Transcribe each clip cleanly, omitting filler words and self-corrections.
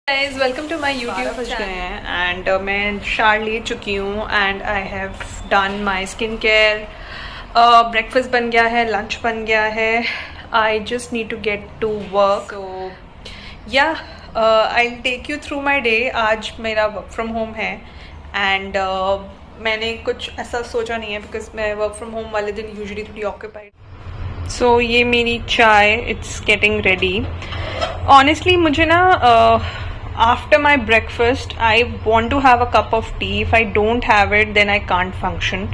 guys, welcome to my YouTube channel. And मैं शार ले चुकी हूँ and I have done my skincare. Breakfast बन गया है, lunch बन गया है. I just need to get to work. So yeah, I'll take you through my day. आज मेरा work from home है and मैंने कुछ ऐसा सोचा नहीं है because मैं work from home वाले दिन usually थोड़ी occupied. So ये मेरी चाय, it's getting ready. Honestly मुझे ना after my breakfast I want to have a cup of tea. If I don't have it then I can't function.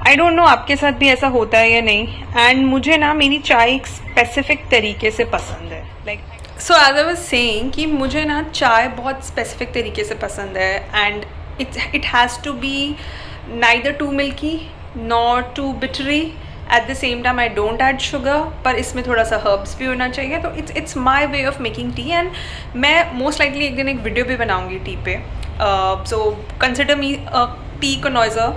I don't know आपके साथ भी ऐसा होता है या नहीं. And मुझे ना मेरी चाय एक स्पेसिफिक तरीके से पसंद है. Like so as I was saying कि मुझे ना चाय बहुत स्पेसिफिक तरीके से पसंद है and it has to be neither too milky nor too bittery. At the same time I don't add sugar, पर इसमें थोड़ा सा herbs भी होना चाहिए. तो it's my way of making tea and मैं most likely एक दिन एक वीडियो भी बनाऊँगी टी पे. So consider me a tea connoisseur.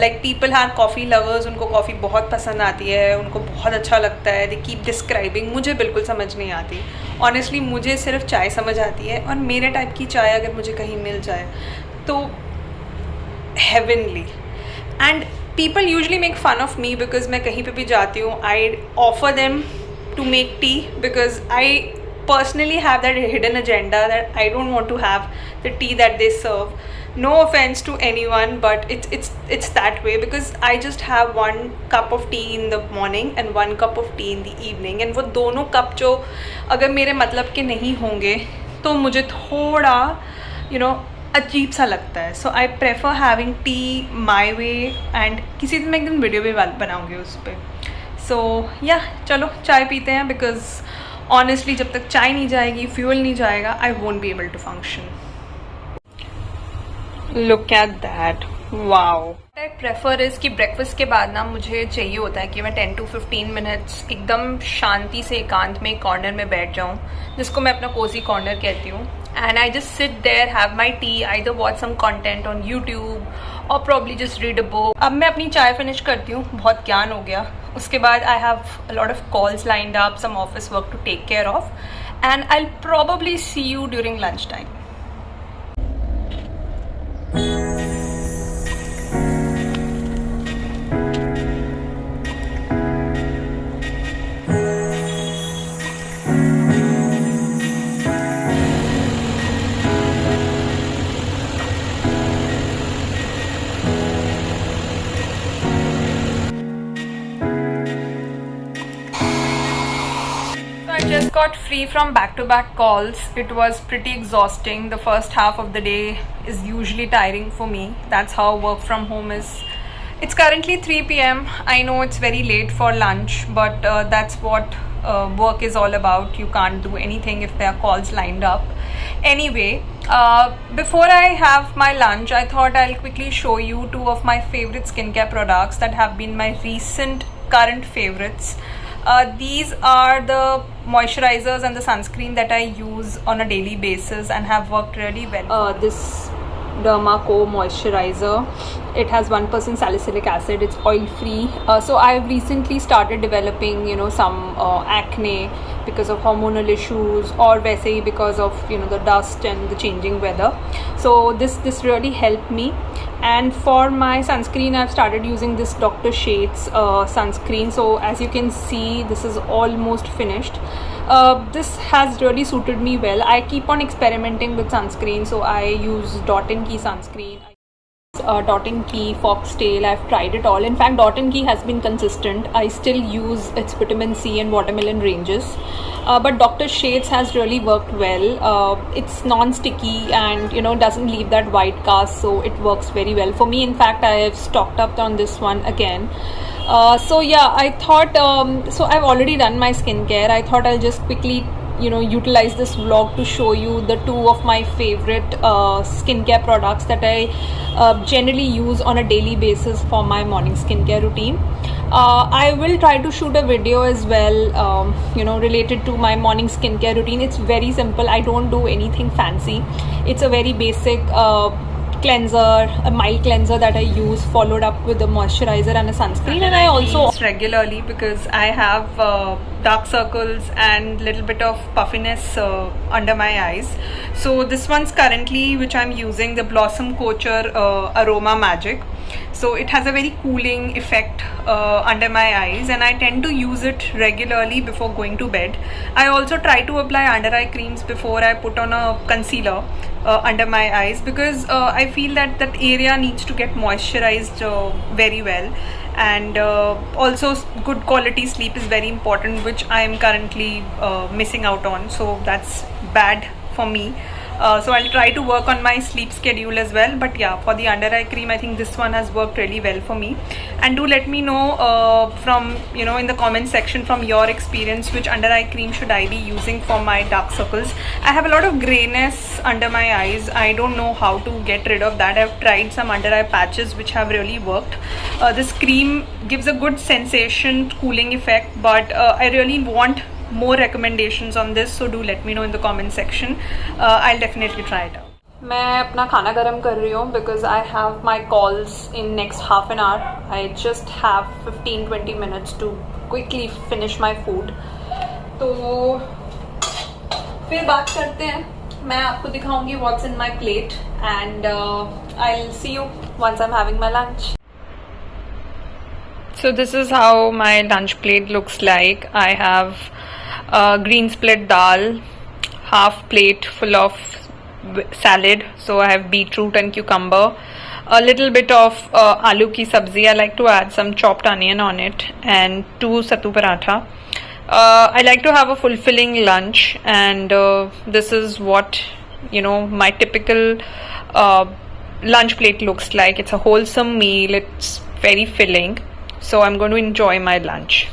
Like people are coffee lovers, उनको कॉफ़ी बहुत पसंद आती है, उनको बहुत अच्छा लगता है. They keep describing. मुझे बिल्कुल समझ नहीं आती. Honestly मुझे सिर्फ चाय समझ आती है और मेरे टाइप की चाय अगर मुझे कहीं मिल जाए तो heavenly. And people usually make fun of me because मैं कहीं पे भी जाती हूँ I offer them to make tea because I personally have that hidden agenda that I don't want to have the tea that they serve. No offense to anyone, but it's that way because I just have one cup of tea in the morning and one cup of tea in the evening and वो दोनों cup जो अगर मेरे मतलब के नहीं होंगे तो मुझे थोड़ा अजीब सा लगता है. So I prefer having tea my way and किसी दिन मैं एक दिन वीडियो भी बनाऊँगी उस पर. सो या चलो चाय पीते हैं बिकॉज ऑनेस्टली जब तक चाय नहीं जाएगी, फ्यूल नहीं जाएगा, I won't be able to function. Look at that, wow. I prefer is कि ब्रेकफास्ट के बाद ना मुझे चाहिए होता है कि मैं 10 to 15 मिनट्स एकदम शांति से एकांत में कॉर्नर में बैठ जाऊँ जिसको मैं अपना कोजी कॉर्नर कहती हूँ. And I just sit there, have my tea, either watch some content on YouTube or probably just read a book. अब मैं अपनी चाय फिनिश करती हूँ, बहुत ज्ञान हो गया. उसके बाद I have a lot of calls lined up, some office work to take care of, and I'll probably see you during lunchtime. Just got free from back-to-back calls. It was pretty exhausting. The first half of the day is usually tiring for me. That's how work from home is. It's currently 3 p.m. I know it's very late for lunch, but that's what work is all about. You can't do anything if there are calls lined up. Anyway, before I have my lunch, I thought I'll quickly show you two of my favorite skincare products that have been my recent current favorites. These are the moisturizers and the sunscreen that I use on a daily basis and have worked really well. This Dermaco moisturizer, it has 1% salicylic acid, it's oil free. So I've recently started developing some acne because of hormonal issues or वैसे ही because of the dust and the changing weather. So this really helped me. And for my sunscreen I've started using this Dr. Shades sunscreen. So as you can see, this is almost finished. This has really suited me well. I keep on experimenting with sunscreen, so I use Dot & Key sunscreen, Dot & Key, Foxtail. I've tried it all. In fact, Dot & Key has been consistent. I still use its vitamin C and watermelon ranges, but Dr. Shades has really worked well. It's non-sticky and doesn't leave that white cast, so it works very well for me. In fact, I have stocked up on this one again. So yeah, I thought so I've already done my skincare. I thought I'll just quickly utilize this vlog to show you the two of my favorite skincare products that I generally use on a daily basis for my morning skincare routine. I will try to shoot a video as well related to my morning skincare routine. It's very simple. I don't do anything fancy. It's a very basic cleanser, a mild cleanser that I use, followed up with a moisturizer and a sunscreen. And I also regularly because I have dark circles and little bit of puffiness under my eyes. So this one's currently which I'm using, the Blossom Couture Aroma Magic. So it has a very cooling effect under my eyes, and I tend to use it regularly before going to bed. I also try to apply under eye creams before I put on a concealer under my eyes, because I feel that that area needs to get moisturized very well. And also good quality sleep is very important, which I am currently missing out on, so that's bad for me. So I'll try to work on my sleep schedule as well. But yeah, for the under eye cream, I think this one has worked really well for me. And do let me know from in the comment section from your experience, which under eye cream should I be using for my dark circles. I have a lot of grayness under my eyes. I don't know how to get rid of that. I've tried some under eye patches which have really worked. This cream gives a good sensation, cooling effect, but I really want more recommendations on this, so do let me know in the comment section. I'll definitely try it out. मैं अपना खाना गरम कर रही हूँ because I have my calls in next half an hour. I just have 15-20 minutes to quickly finish my food. तो फिर बात करते हैं. मैं आपको दिखाऊंगी what's in my plate, and I'll see you once I'm having my lunch. So this is how my lunch plate looks like. I have green split dal, half plate full of salad. So I have beetroot and cucumber, a little bit of aloo ki sabzi. I like to add some chopped onion on it, and 2 sattu paratha. I like to have a fulfilling lunch, and this is what my typical lunch plate looks like. It's a wholesome meal. It's very filling. So I'm going to enjoy my lunch.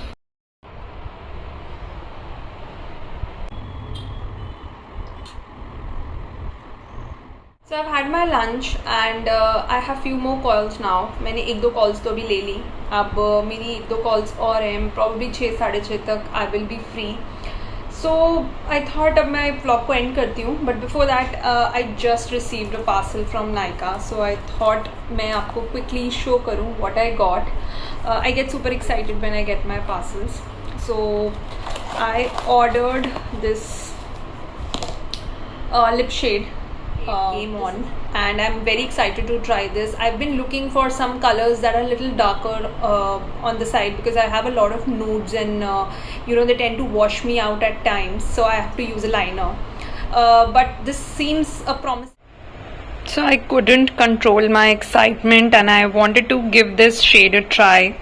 So I've had my lunch, and I have few more calls now. मैंने 1-2 calls तो भी ले ली. अब मेरी 1-2 calls और हैं. Probably 6-6:30 तक I will be free. So I thought अब मैं vlog को end करती हूँ. But before that, I just received a parcel from Nykaa. So I thought मैं आपको quickly show करूँ what I got. I get super excited when I get my parcels. So I ordered this lip shade. Game on, and I'm very excited to try this. I've been looking for some colors that are a little darker on the side, because I have a lot of nudes, and they tend to wash me out at times, so I have to use a liner. But this seems a promise. So I couldn't control my excitement, and I wanted to give this shade a try.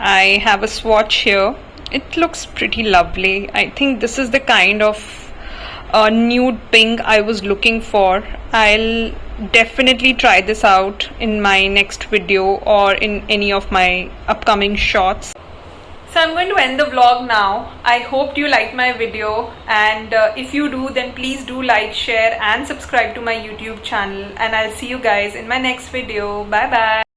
I have a swatch here. It looks pretty lovely. I think this is the kind of nude pink I was looking for. I'll definitely try this out in my next video or in any of my upcoming shots. So I'm going to end the vlog now. I hope you liked my video, and if you do, then please do like, share and subscribe to my YouTube channel, and I'll see you guys in my next video. Bye bye.